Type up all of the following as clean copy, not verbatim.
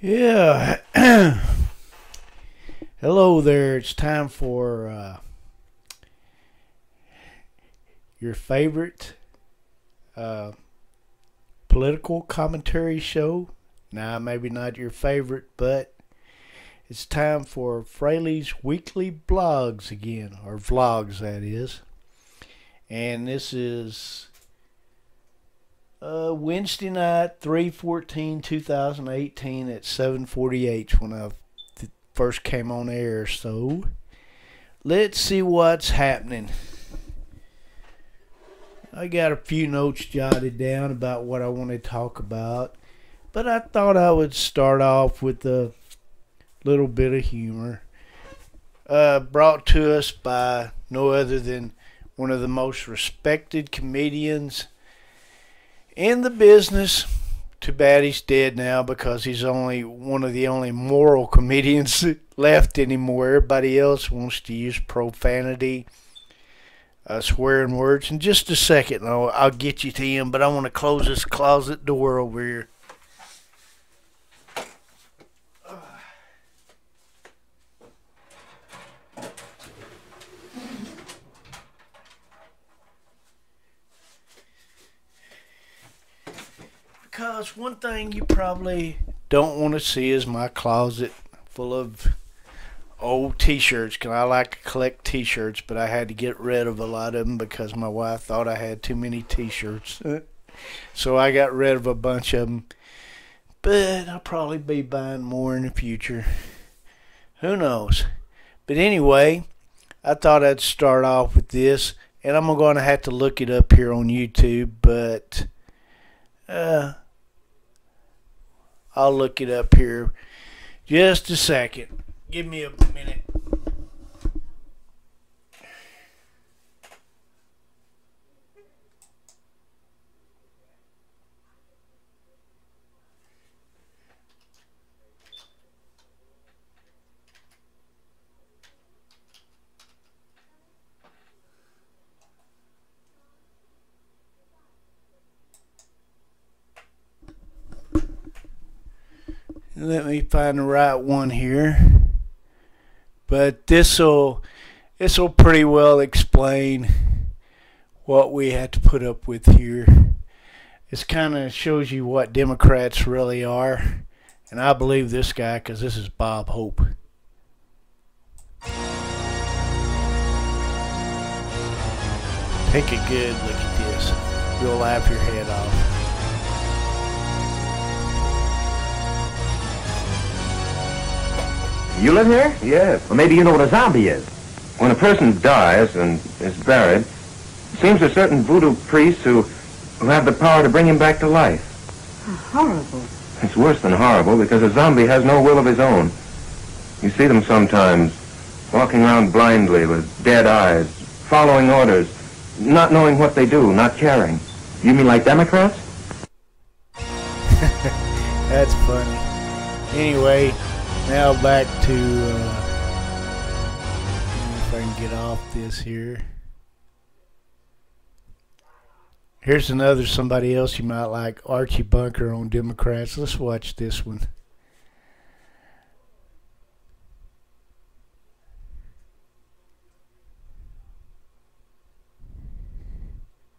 Yeah. Hello there. It's time for your favorite political commentary show. Now, maybe not your favorite, but it's time for Fraley's weekly blogs again, or vlogs, that is. And this is Wednesday night, 3/14/2018 at 7:48 when I first came on air. So let's see what's happening. I got a few notes jotted down about what I want to talk about, but I thought I would start off with a little bit of humor. Brought to us by no other than one of the most respected comedians in the business. Too bad he's dead now, because he's only one of the only moral comedians left anymore. Everybody else wants to use profanity, swearing words. In just a second, I'll get you to him, but I want to close this closet door over here. Because one thing you probably don't want to see is my closet full of old t-shirts. Cause I like to collect t-shirts, but I had to get rid of a lot of them because my wife thought I had too many t-shirts. So I got rid of a bunch of them. But I'll probably be buying more in the future. Who knows? But anyway, I thought I'd start off with this. And I'm going to have to look it up here on YouTube, but I'll look it up here. Just a second. Give me a minute. Let me find the right one here. But this'll pretty well explain what we had to put up with here. It kind of shows you what Democrats really are. And I believe this guy, because this is Bob Hope. Take a good look at this. You'll laugh your head off. You live here? Yes. Well, maybe you know what a zombie is. When a person dies and is buried, it seems there's certain voodoo priests who have the power to bring him back to life. Horrible. It's worse than horrible, because a zombie has no will of his own. You see them sometimes walking around blindly with dead eyes, following orders, not knowing what they do, not caring. You mean like Democrats? That's funny. Anyway, now back to, if I can get off this here. Here's another somebody else you might like, Archie Bunker on Democrats. Let's watch this one.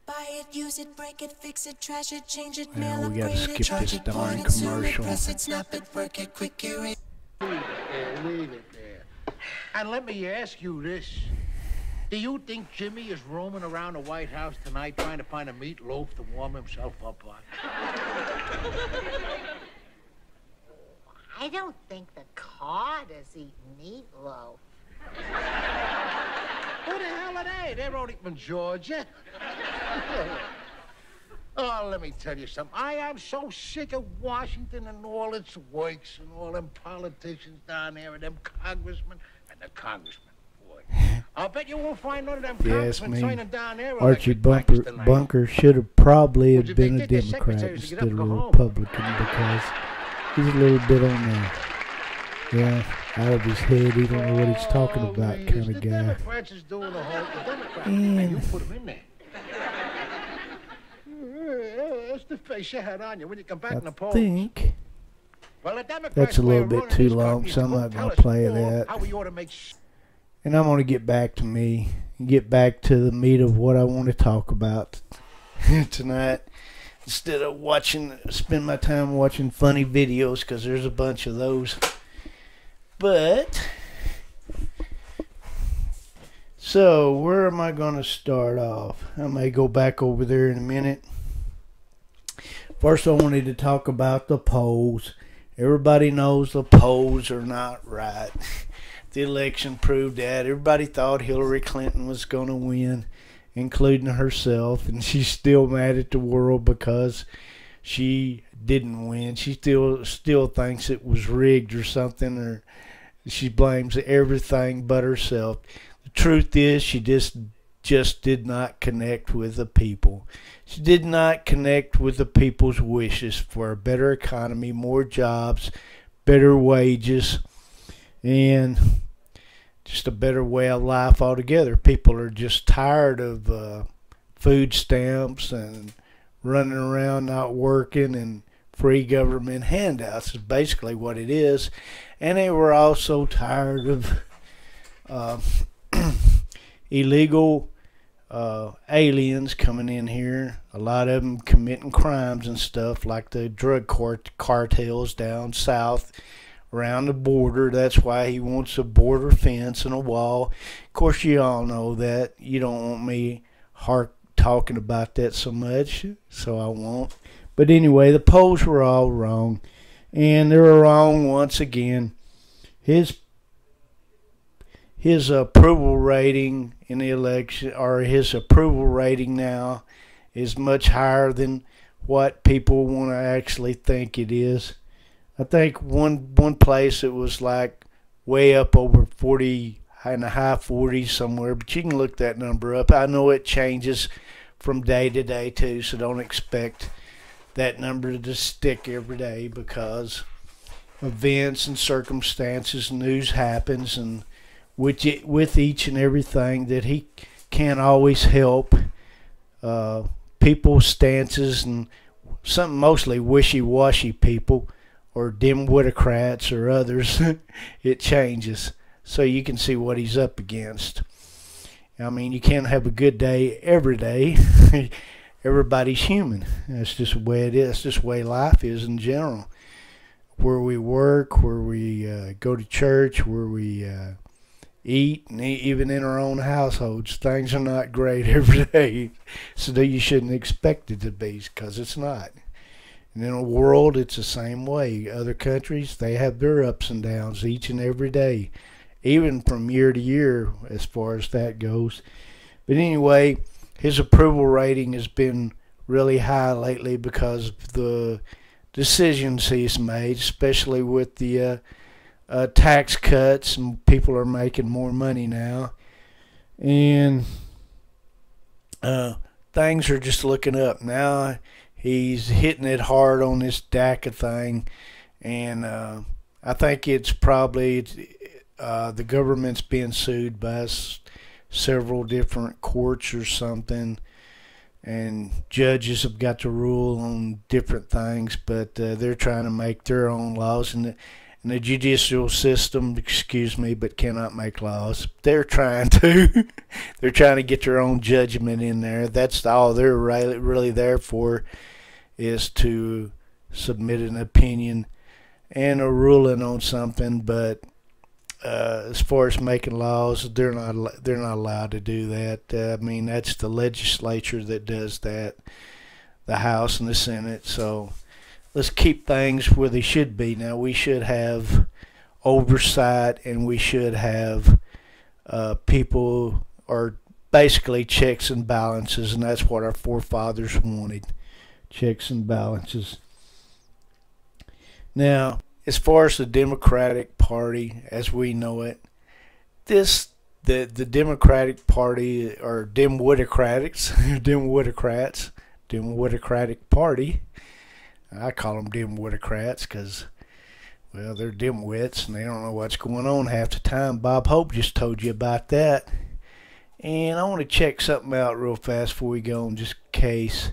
Buy it, use it, break it, fix it, trash it, change it, Well, mail, we gotta upgrade it, skip charge this it, darn point it, zoom commercial. it, press it, snap it, work it, quick curate. Leave it there. And let me ask you this. Do you think Jimmy is roaming around the White House tonight trying to find a meatloaf to warm himself up on? I don't think the carters eat meatloaf. Who the hell are they? They're only from Georgia. Oh, let me tell you something. I am so sick of Washington and all its works and all them politicians down there and them congressmen and the congressmen. Boy, I'll bet you won't find none of them Yes, congressmen signing down there. Archie elected Bunker should have probably Would you have been think a they'd get Democrat secretaries to get instead up of a and go home? Republican, because he's a little bit on there. Yeah, out of his head, he don't know what he's talking about, kind of The guy. Democrats is doing the whole the Democrats, and you put them in there. That's the face you had on you when you come back in the I polls. think Well, the Democrats That's a little way of bit running too this long, country so I'm won't not tell going to us play all that. how we ought to make And I'm going to get back to me, and get back to the meat of what I want to talk about tonight. Instead of spend my time watching funny videos, because there's a bunch of those. But, so where am I going to start off? I may go back over there in a minute. First, I wanted to talk about the polls. Everybody knows the polls are not right. The election proved that. Everybody thought Hillary Clinton was going to win, including herself, and she's still mad at the world because she didn't win. She still thinks it was rigged or something, or she blames everything but herself. The truth is, she just did not connect with the people. She did not connect with the people's wishes for a better economy, more jobs, better wages, and just a better way of life altogether. People are just tired of food stamps and running around not working and free government handouts is basically what it is. And they were also tired of illegal aliens coming in here, a lot of them committing crimes and stuff like the drug cartels down south around the border. That's why he wants a border fence and a wall. Of course, you all know that. You don't want me talking about that so much, so I won't. But anyway, the polls were all wrong, and they were wrong once again. His approval rating in the election, or his approval rating now, is much higher than what people want to actually think it is. I think one place it was like way up over 40, in the high 40s somewhere, but you can look that number up. I know it changes from day to day too, so don't expect that number to stick every day, because events and circumstances, news happens, and with each and everything that he can't always help people's stances, and some mostly wishy-washy people or dim-witocrats or others. It changes, so you can see what he's up against. I mean, you can't have a good day every day. Everybody's human. That's just the way it is. That's just the way life is in general. Where we work, where we go to church, where we eat, and even in our own households, things are not great every day. So that you shouldn't expect it to be, because it's not. And in the world, it's the same way. Other countries, they have their ups and downs each and every day, even from year to year as far as that goes. But anyway, his approval rating has been really high lately because of the decisions he's made, especially with the tax cuts, and people are making more money now. And things are just looking up now. He's hitting it hard on this DACA thing, and I think it's probably the government's being sued by several different courts or something, and judges have got to rule on different things, but they're trying to make their own laws, and the judicial system, excuse me, but cannot make laws. They're trying to. They're trying to get their own judgment in there. That's all they're really there for, is to submit an opinion and a ruling on something. But as far as making laws, they're not allowed to do that. I mean, that's the legislature that does that, the House and the Senate. So let's keep things where they should be. Now, we should have oversight, and we should have people, or basically checks and balances, and that's what our forefathers wanted, checks and balances. Now, as far as the Democratic Party as we know it, the Democratic Party, or dim-witocrats, dim-witocratic Party, I call them dim-witocrats because, well, they're dim-wits and they don't know what's going on half the time. Bob Hope just told you about that. And I want to check something out real fast before we go on, just in case.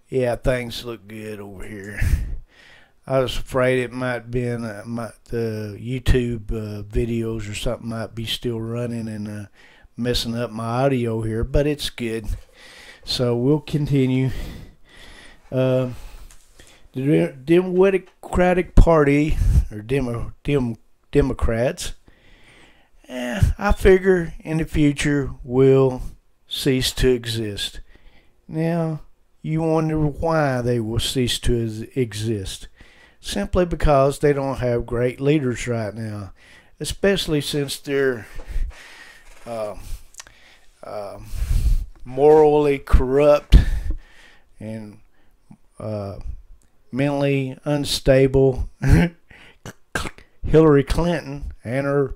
Yeah, things look good over here. I was afraid it might be the YouTube videos or something might be still running and messing up my audio here, but it's good. So we'll continue. The Democratic Party, or Democrats, I figure in the future will cease to exist. Now, you wonder why they will cease to exist. Simply because they don't have great leaders right now, especially since they're morally corrupt and mentally unstable. Hillary Clinton and her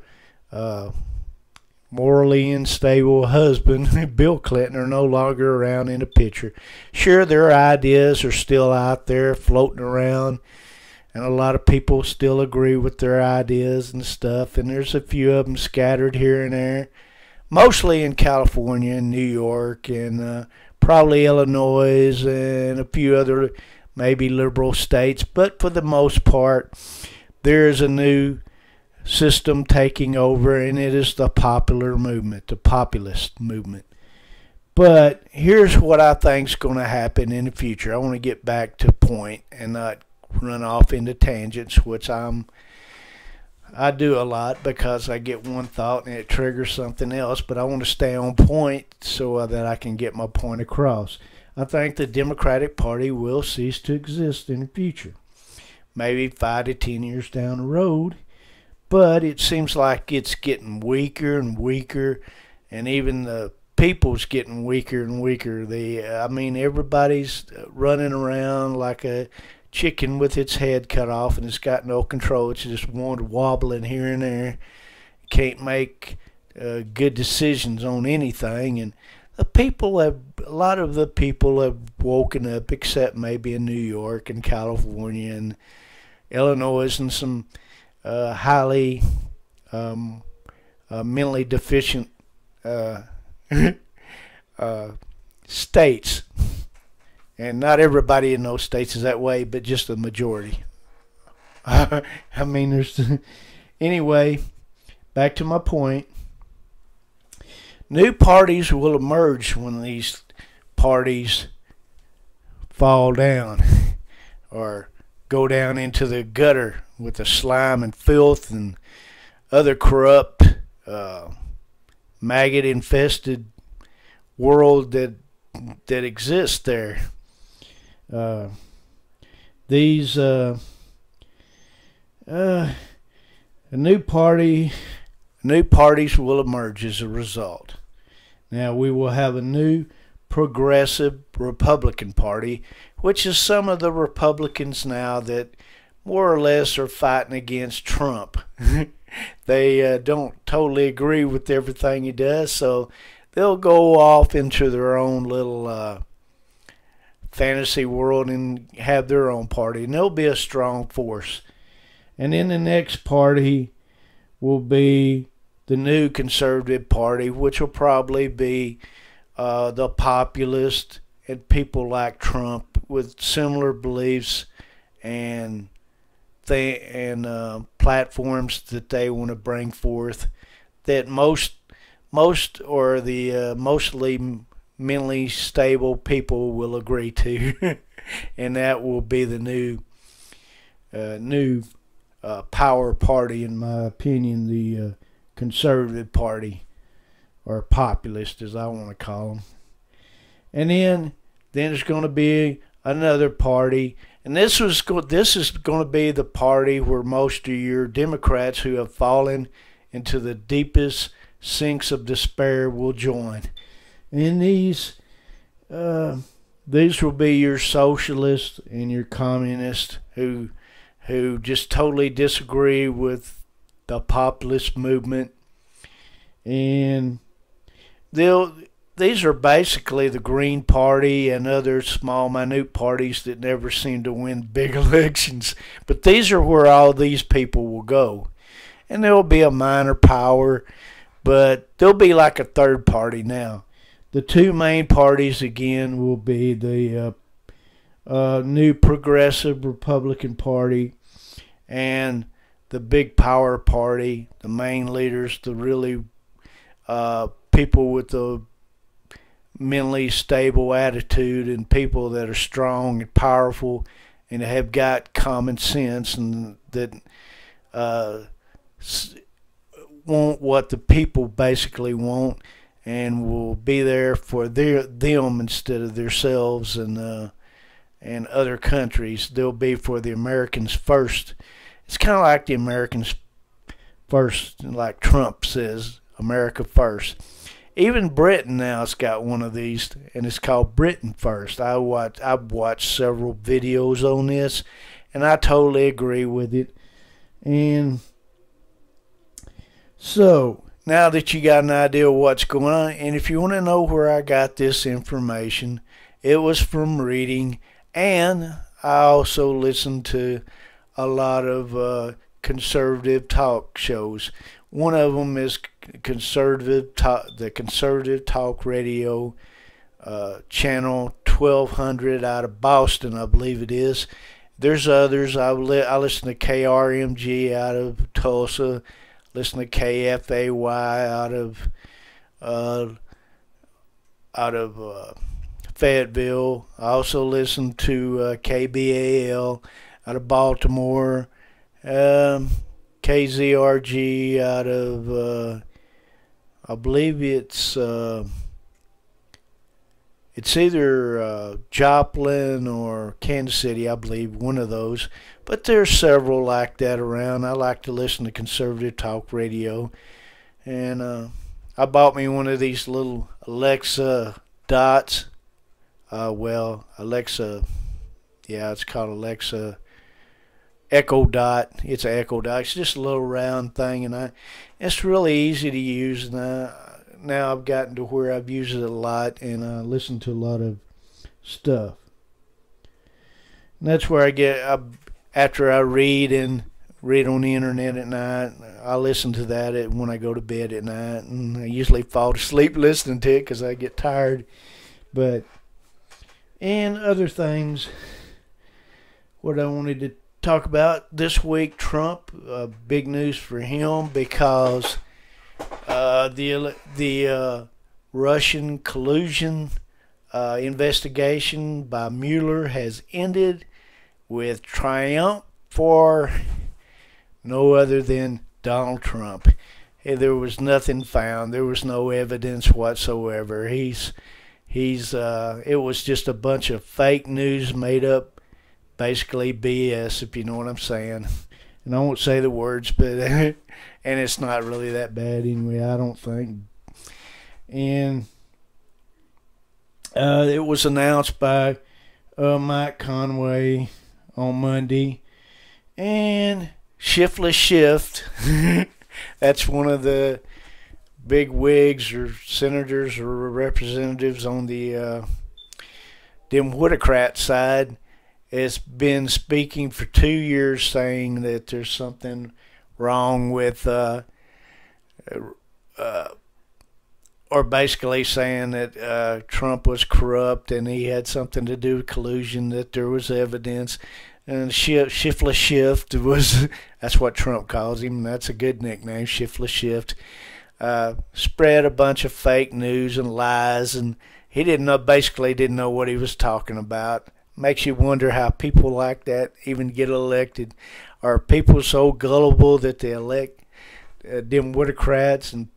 morally unstable husband, Bill Clinton, are no longer around in the picture. Sure, their ideas are still out there floating around, and a lot of people still agree with their ideas and stuff, and there's a few of them scattered here and there, mostly in California and New York and probably Illinois and a few other maybe liberal states, but for the most part, there is a new system taking over, and it is the popular movement, the populist movement. But here's what I think is going to happen in the future. I want to get back to point and not run off into tangents, which I do a lot because I get one thought and it triggers something else, but I want to stay on point so that I can get my point across. I think the Democratic Party will cease to exist in the future, maybe 5 to 10 years down the road. But it seems like it's getting weaker and weaker, and even the people's getting weaker and weaker. Everybody's running around like a chicken with its head cut off, and it's got no control. It's just wobbling here and there. Can't make good decisions on anything, and a lot of the people have woken up, except maybe in New York and California and Illinois and some highly mentally deficient states. And not everybody in those states is that way, but just the majority. Anyway, back to my point. New parties will emerge when these parties fall down or go down into the gutter with the slime and filth and other corrupt, maggot-infested world that exists there. New parties will emerge as a result. Now we will have a new progressive Republican Party, which is some of the Republicans now that more or less are fighting against Trump. They don't totally agree with everything he does, so they'll go off into their own little fantasy world and have their own party, and they'll be a strong force. And then the next party will be the new Conservative Party, which will probably be the populist and people like Trump with similar beliefs and platforms that they want to bring forth that mostly mentally stable people will agree to, and that will be the new power party, in my opinion, the Conservative Party, or populist as I want to call them. And then there's going to be another party, and this is going to be the party where most of your Democrats who have fallen into the deepest sinks of despair will join. And these will be your socialists and your communists who just totally disagree with the populist movement, and these are basically the Green Party and other small, minute parties that never seem to win big elections. But these are where all these people will go. And there will be a minor power, but there'll be like a third party now. The two main parties, again, will be the new progressive Republican Party and the big power party, the main leaders, the really people with the mentally stable attitude and people that are strong and powerful and have got common sense and that want what the people basically want and will be there for them instead of themselves and other countries. They'll be for the Americans first. It's kind of like the Americans first, like Trump says, America first. Even Britain now has got one of these, and it's called Britain First. I've watched several videos on this, and I totally agree with it. And so, now that you got an idea of what's going on, and if you want to know where I got this information, it was from reading, and I also listened to a lot of conservative talk shows. One of them is the Conservative Talk Radio channel 1200 out of Boston, I believe it is. There's others. I listen to KRMG out of Tulsa. Listen to KFAY out of Fayetteville. I also listen to KBAL out of Baltimore. KZRG out of, I believe it's either Joplin or Kansas City, I believe, one of those. But there's several like that around. I like to listen to conservative talk radio. And I bought me one of these little Alexa dots. Alexa, yeah, it's called Alexa Echo Dot. It's an Echo Dot. It's just a little round thing, and it's really easy to use. Now I've gotten to where I've used it a lot, and I listen to a lot of stuff. And that's where I get after I read on the internet at night. I listen to that when I go to bed at night, and I usually fall asleep listening to it because I get tired. And other things. What I wanted to talk about this week, Trump, big news for him because the Russian collusion investigation by Mueller has ended with triumph for no other than Donald Trump. There was nothing found. There was no evidence whatsoever. It was just a bunch of fake news made up, basically BS, if you know what I'm saying. And I won't say the words, but and it's not really that bad anyway, I don't think. And it was announced by Mike Conway on Monday. And Shiftless Shift, that's one of the big wigs or senators or representatives on the Democrat side, has been speaking for 2 years saying that there's something wrong with or basically saying that Trump was corrupt and he had something to do with collusion, that there was evidence. And Shiftless Shift was, that's what Trump calls him. That's a good nickname, Shiftless Shift. Spread a bunch of fake news and lies, and he basically didn't know what he was talking about. Makes you wonder how people like that even get elected. Are people so gullible that they elect Democrats and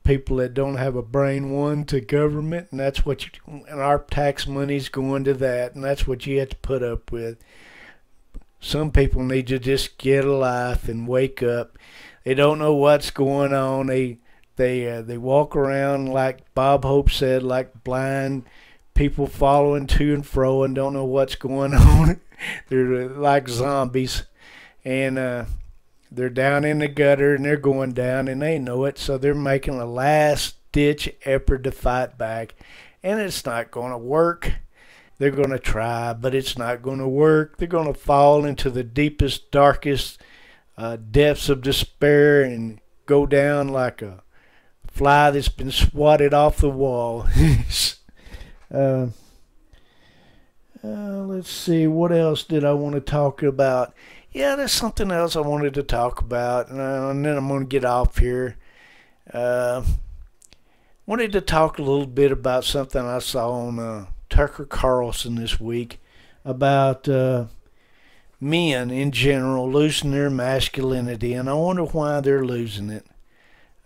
people that don't have a brain to government, and that's what and our tax money's going to that, and that's what you have to put up with. Some people need to just get a life and wake up. They don't know what's going on. They walk around, like Bob Hope said, like blind people following to and fro and don't know what's going on. They're like zombies, and they're down in the gutter and they're going down and they know it, so they're making a last-ditch effort to fight back, and it's not going to work. They're going to try, but it's not going to work. They're going to fall into the deepest, darkest depths of despair and go down like a fly that's been swatted off the wall. Let's see, what else did I want to talk about? Yeah, there's something else I wanted to talk about, and then I'm going to get off here. Wanted to talk a little bit about something I saw on Tucker Carlson this week about men in general losing their masculinity, and I wonder why they're losing it.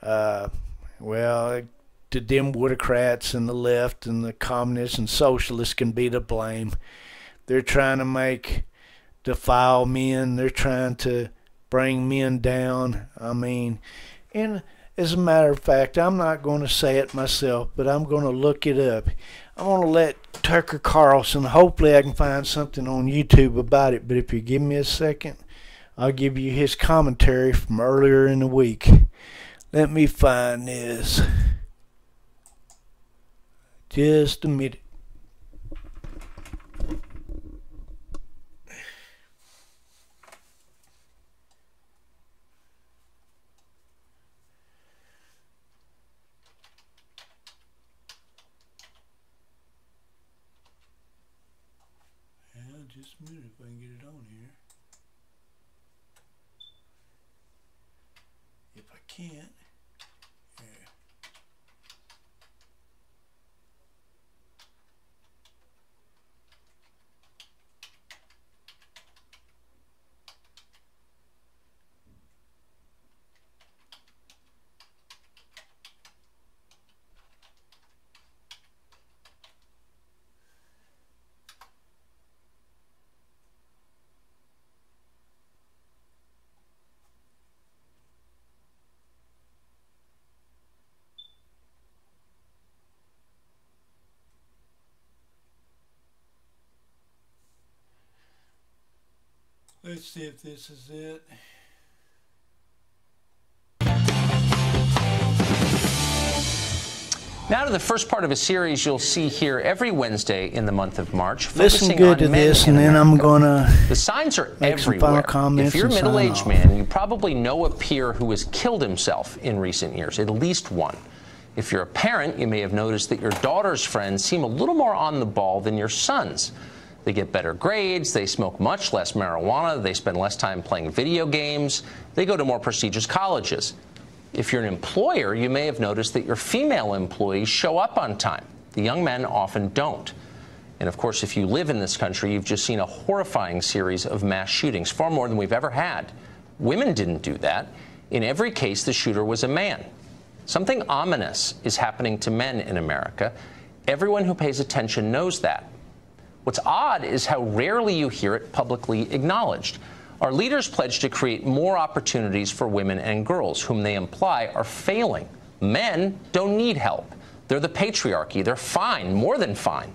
Well, the Democrats and the left and the communists and socialists can be to blame. They're trying to defile men. They're trying to bring men down. I mean, and as a matter of fact, I'm not going to say it myself, but I'm going to look it up. I'm going to let Tucker Carlson, hopefully I can find something on YouTube about it, but if you give me a second, I'll give you his commentary from earlier in the week. Let me find this. Just a minute. Just a minute if I can get it on here. If I can't, yeah. Let's see if this is it. Now to the first part of a series you'll see here every Wednesday in the month of March. Listen good to this, and then I'm gonna. The signs are make some everywhere. final comments. If you're a and sign middle-aged off. man, you probably know a peer who has killed himself in recent years, at least one. If you're a parent, you may have noticed that your daughter's friends seem a little more on the ball than your son's. They get better grades, they smoke much less marijuana, they spend less time playing video games, they go to more prestigious colleges. If you're an employer, you may have noticed that your female employees show up on time. The young men often don't. And of course, if you live in this country, you've just seen a horrifying series of mass shootings, far more than we've ever had. Women didn't do that. In every case, the shooter was a man. Something ominous is happening to men in America. Everyone who pays attention knows that. What's odd is how rarely you hear it publicly acknowledged. Our leaders pledge to create more opportunities for women and girls, whom they imply are failing. Men don't need help. They're the patriarchy. They're fine, more than fine.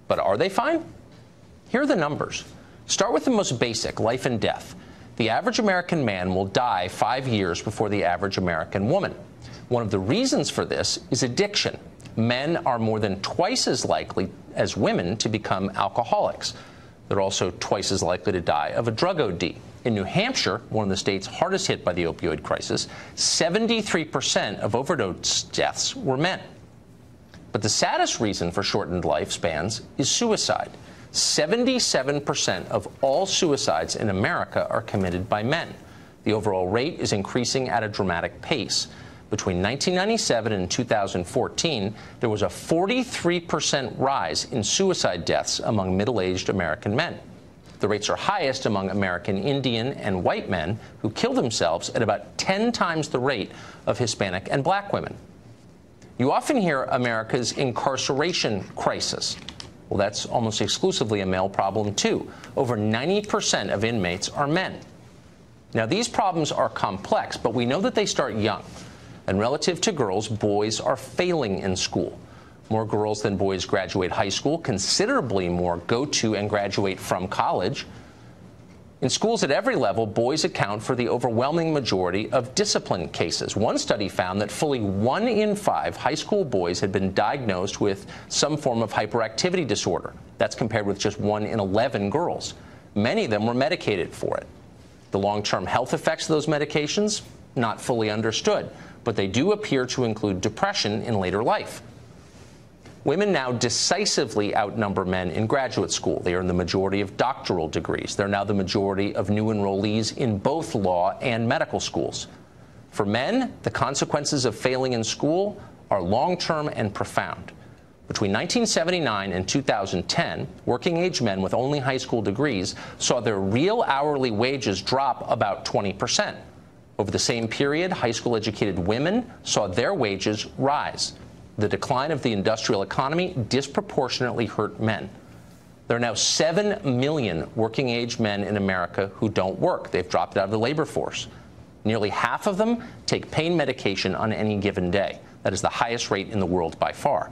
But are they fine? Here are the numbers. Start with the most basic, life and death. The average American man will die 5 years before the average American woman. One of the reasons for this is addiction. Men are more than twice as likely as women to become alcoholics. They're also twice as likely to die of a drug OD. In New Hampshire, one of the states hardest hit by the opioid crisis, 73% of overdose deaths were men. But the saddest reason for shortened lifespans is suicide. 77% of all suicides in America are committed by men. The overall rate is increasing at a dramatic pace. Between 1997 and 2014, there was a 43% rise in suicide deaths among middle-aged American men. The rates are highest among American Indian and white men, who kill themselves at about 10 times the rate of Hispanic and black women. You often hear America's incarceration crisis. Well, that's almost exclusively a male problem, too. Over 90% of inmates are men. Now, these problems are complex, but we know that they start young. And relative to girls, boys are failing in school. More girls than boys graduate high school. Considerably more go to and graduate from college. In schools at every level, boys account for the overwhelming majority of discipline cases. One study found that fully 1 in 5 high school boys had been diagnosed with some form of hyperactivity disorder. That's compared with just 1 in 11 girls. Many of them were medicated for it. The long-term health effects of those medications, not fully understood, but they do appear to include depression in later life. Women now decisively outnumber men in graduate school. They earn the majority of doctoral degrees. They're now the majority of new enrollees in both law and medical schools. For men, the consequences of failing in school are long-term and profound. Between 1979 and 2010, working-age men with only high school degrees saw their real hourly wages drop about 20%. Over the same period, high school-educated women saw their wages rise. The decline of the industrial economy disproportionately hurt men. There are now 7 million working-age men in America who don't work. They've dropped out of the labor force. Nearly half of them take pain medication on any given day. That is the highest rate in the world by far.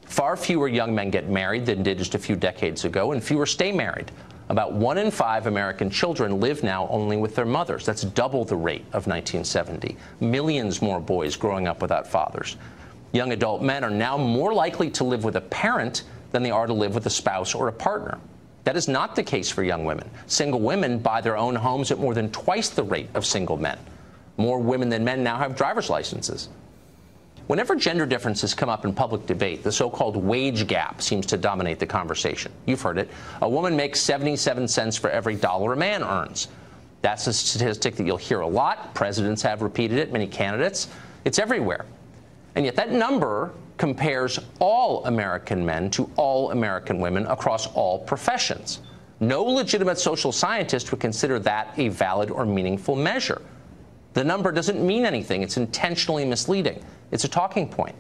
Far fewer young men get married than did just a few decades ago, and fewer stay married. About 1 in 5 American children live now only with their mothers. That's double the rate of 1970. Millions more boys growing up without fathers. Young adult men are now more likely to live with a parent than they are to live with a spouse or a partner. That is not the case for young women. Single women buy their own homes at more than twice the rate of single men. More women than men now have driver's licenses. Whenever gender differences come up in public debate, the so-called wage gap seems to dominate the conversation. You've heard it. A woman makes 77 cents for every dollar a man earns. That's a statistic that you'll hear a lot. Presidents have repeated it, many candidates. It's everywhere. And yet that number compares all American men to all American women across all professions. No legitimate social scientist would consider that a valid or meaningful measure. The number doesn't mean anything. It's intentionally misleading. It's a talking point.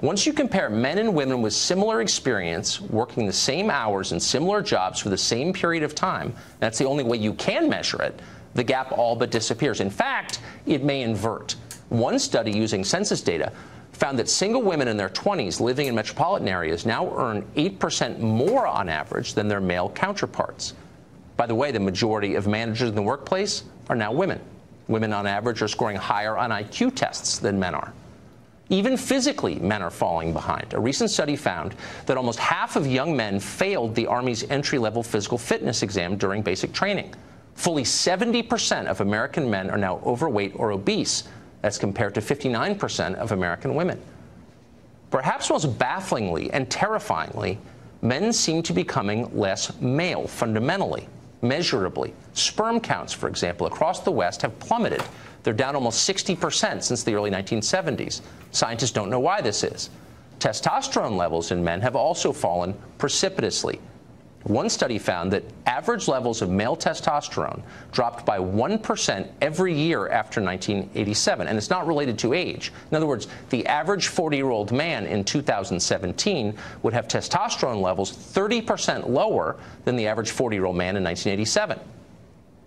Once you compare men and women with similar experience, working the same hours and similar jobs for the same period of time, that's the only way you can measure it, the gap all but disappears. In fact, it may invert. One study using census data found that single women in their 20s living in metropolitan areas now earn 8% more on average than their male counterparts. By the way, the majority of managers in the workplace are now women. Women on average are scoring higher on IQ tests than men are. Even physically, men are falling behind. A recent study found that almost half of young men failed the Army's entry-level physical fitness exam during basic training. Fully 70% of American men are now overweight or obese. That's compared to 59% of American women. Perhaps most bafflingly and terrifyingly, men seem to be becoming less male fundamentally, measurably. Sperm counts, for example, across the West have plummeted. They're down almost 60% since the early 1970s. Scientists don't know why this is. Testosterone levels in men have also fallen precipitously. One study found that average levels of male testosterone dropped by 1% every year after 1987, and it's not related to age. In other words, the average 40-year-old man in 2017 would have testosterone levels 30% lower than the average 40-year-old man in 1987.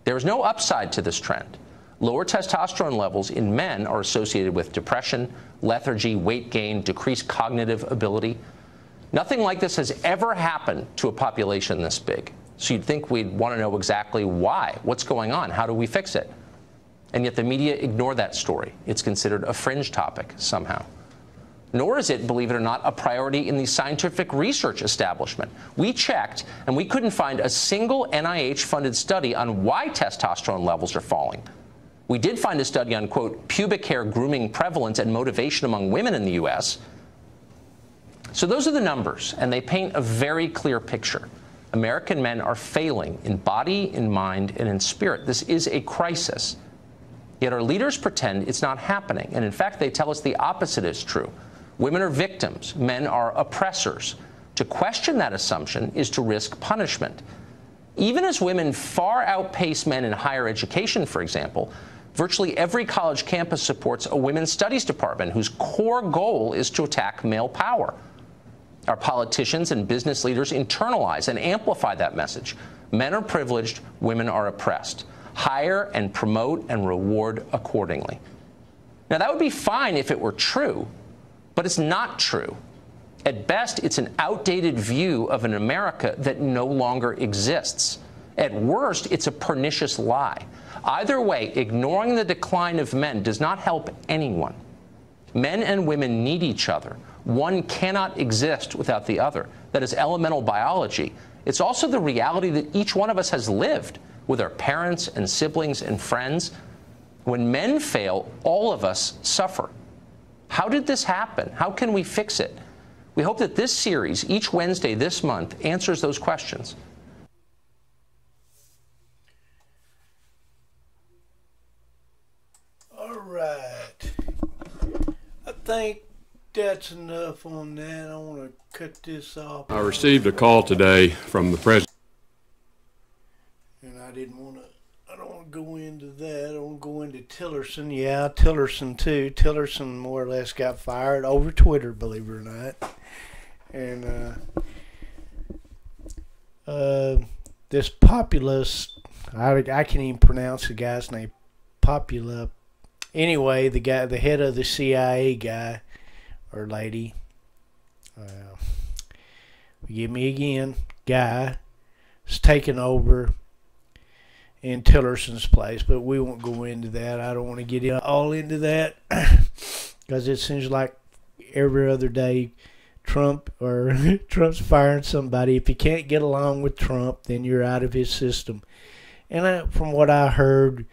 There is no upside to this trend. Lower testosterone levels in men are associated with depression, lethargy, weight gain, decreased cognitive ability. Nothing like this has ever happened to a population this big. So you'd think we'd want to know exactly why. What's going on? How do we fix it? And yet the media ignore that story. It's considered a fringe topic somehow. Nor is it, believe it or not, a priority in the scientific research establishment. We checked, and we couldn't find a single NIH-funded study on why testosterone levels are falling. We did find a study on, quote, pubic hair grooming prevalence and motivation among women in the U.S., So those are the numbers, and they paint a very clear picture. American men are failing in body, in mind, and in spirit. This is a crisis. Yet our leaders pretend it's not happening, and in fact, they tell us the opposite is true. Women are victims. Men are oppressors. To question that assumption is to risk punishment. Even as women far outpace men in higher education, for example, virtually every college campus supports a women's studies department whose core goal is to attack male power. Our politicians and business leaders internalize and amplify that message. Men are privileged, women are oppressed. Hire and promote and reward accordingly. Now, that would be fine if it were true, but it's not true. At best, it's an outdated view of an America that no longer exists. At worst, it's a pernicious lie. Either way, ignoring the decline of men does not help anyone. Men and women need each other. One cannot exist without the other. That is elemental biology. It's also the reality that each one of us has lived with our parents and siblings and friends. When men fail, all of us suffer. How did this happen? How can we fix it? We hope that this series, each Wednesday this month, answers those questions. All right. I think that's enough on that. I want to cut this off. I received a call today from the president. And I don't want to go into that. I don't want to go into Tillerson. Yeah, Tillerson too. Tillerson more or less got fired over Twitter, believe it or not. And this populist, I can't even pronounce the guy's name. Popula. Anyway, the head of the CIA guy or lady. Forgive me again. Guy is taking over in Tillerson's place, but we won't go into that. I don't want to get all into that because it seems like every other day Trump's firing somebody. If you can't get along with Trump, then you're out of his system. And from what I heard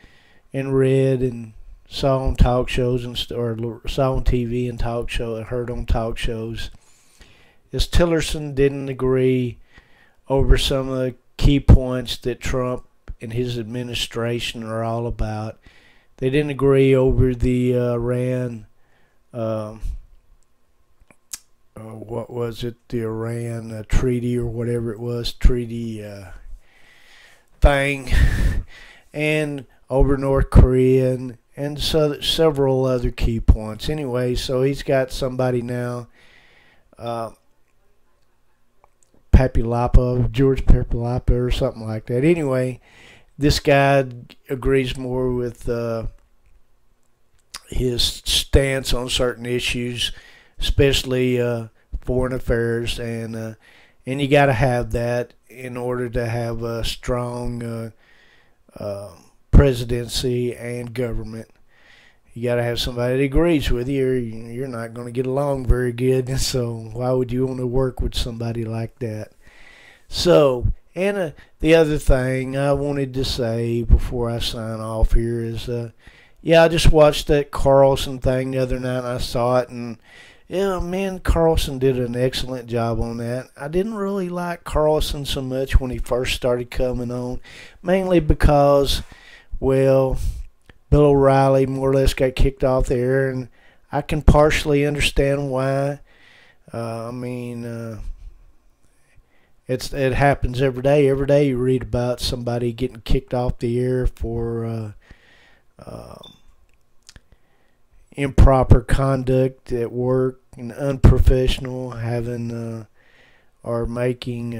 and read and saw on talk shows or saw on TV and heard on talk shows, is Tillerson didn't agree over some of the key points that Trump and his administration are all about. They didn't agree over the Iran, what was it, the Iran treaty or whatever it was, treaty thing, and over North Korea and so several other key points. Anyway, so he's got somebody now, George Papalapa or something like that. Anyway, this guy agrees more with his stance on certain issues, especially foreign affairs, and you got to have that in order to have a strong presidency and government. You got to have somebody that agrees with you, or you're not going to get along very good. So why would you want to work with somebody like that? So, and the other thing I wanted to say before I sign off here is, I just watched that Carlson thing the other night, and I saw it, and yeah, man, Carlson did an excellent job on that. I didn't really like Carlson so much when he first started coming on, mainly because, well, Bill O'Reilly more or less got kicked off the air, and I can partially understand why. It happens every day. Every day you read about somebody getting kicked off the air for improper conduct at work and unprofessional, having or making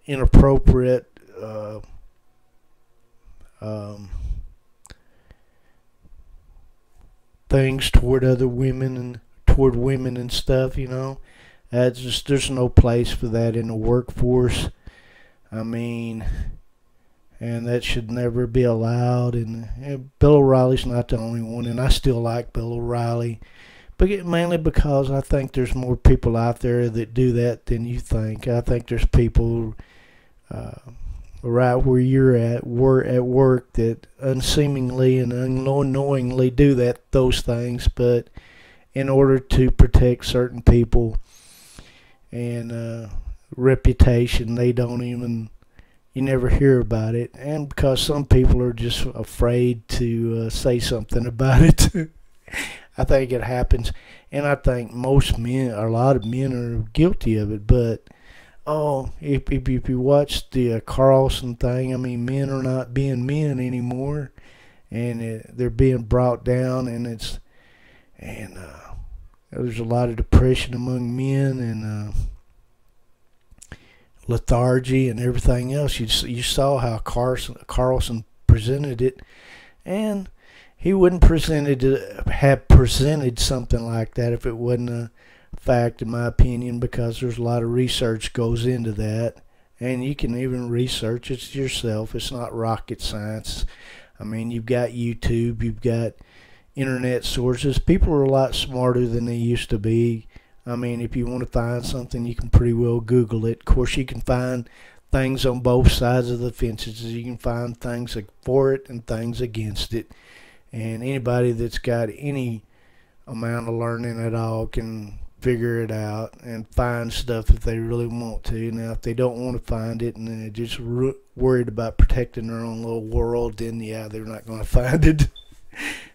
inappropriate things toward other women and toward women and stuff, there's no place for that in the workforce. And that should never be allowed. And Bill O'Reilly's not the only one, and I still like Bill O'Reilly, but mainly because I think there's more people out there that do that than you think. I think there's people right where you're at work that unseemingly and unknowingly do those things, but in order to protect certain people and reputation, you never hear about it. And because some people are just afraid to say something about it, I think it happens. And I think a lot of men are guilty of it. But, if you watch the Carlson thing, men are not being men anymore. And they're being brought down, and there's a lot of depression among men and lethargy and everything else. You saw how Carlson presented it, and he wouldn't have presented something like that if it wasn't a fact, in my opinion, because there's a lot of research goes into that, and you can even research it yourself. It's not rocket science. You've got YouTube, you've got internet sources. People are a lot smarter than they used to be. If you want to find something, you can pretty well Google it. Of course, you can find things on both sides of the fences. You can find things for it and things against it. And anybody that's got any amount of learning at all can figure it out and find stuff if they really want to. Now, if they don't want to find it and they're just worried about protecting their own little world, then yeah, they're not going to find it.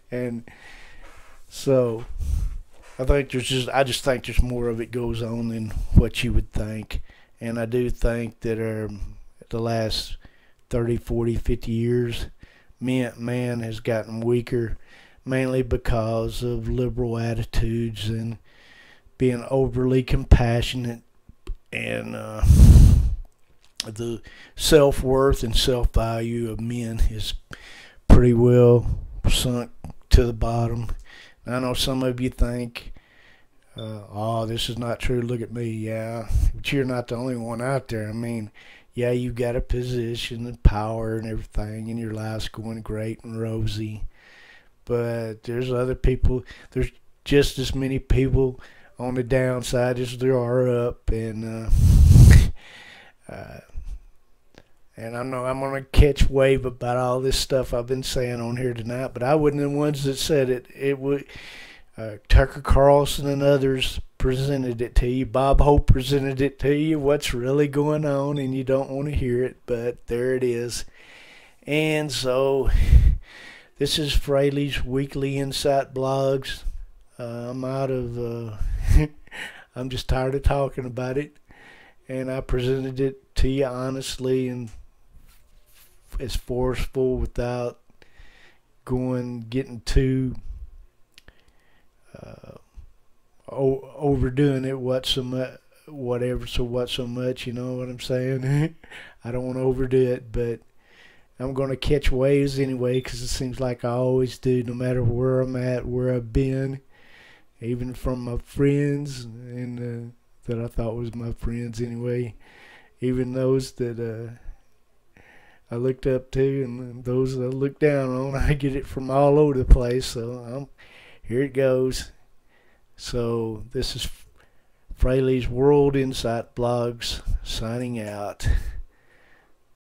And so I just think there's more of it goes on than what you would think. And I do think that the last 30, 40, 50 years, man has gotten weaker, mainly because of liberal attitudes and being overly compassionate, and the self-worth and self-value of men is pretty well sunk to the bottom. And I know some of you think, oh, this is not true, look at me. Yeah, but you're not the only one out there. I mean, yeah, you've got a position and power and everything, and your life's going great and rosy. But there's other people, there's just as many people on the downside as there are up. And and I know I'm going to catch wave about all this stuff I've been saying on here tonight, but I wasn't the ones that said it. It would Tucker Carlson and others presented it to you. Bob Hope presented it to you, what's really going on, and you don't want to hear it, but there it is. And so this is Fraley's Weekly Insight Blogs. I'm out of, I'm just tired of talking about it, and I presented it to you honestly and as forceful without getting too overdoing it. What so much, you know what I'm saying? I don't want to overdo it, but I'm going to catch waves anyway, because it seems like I always do, no matter where I'm at, where I've been, even from my friends, and that I thought was my friends anyway, even those that I looked up to and those that I looked down on. I get it from all over the place, so here it goes. So this is Fraley's World Insight Blogs signing out.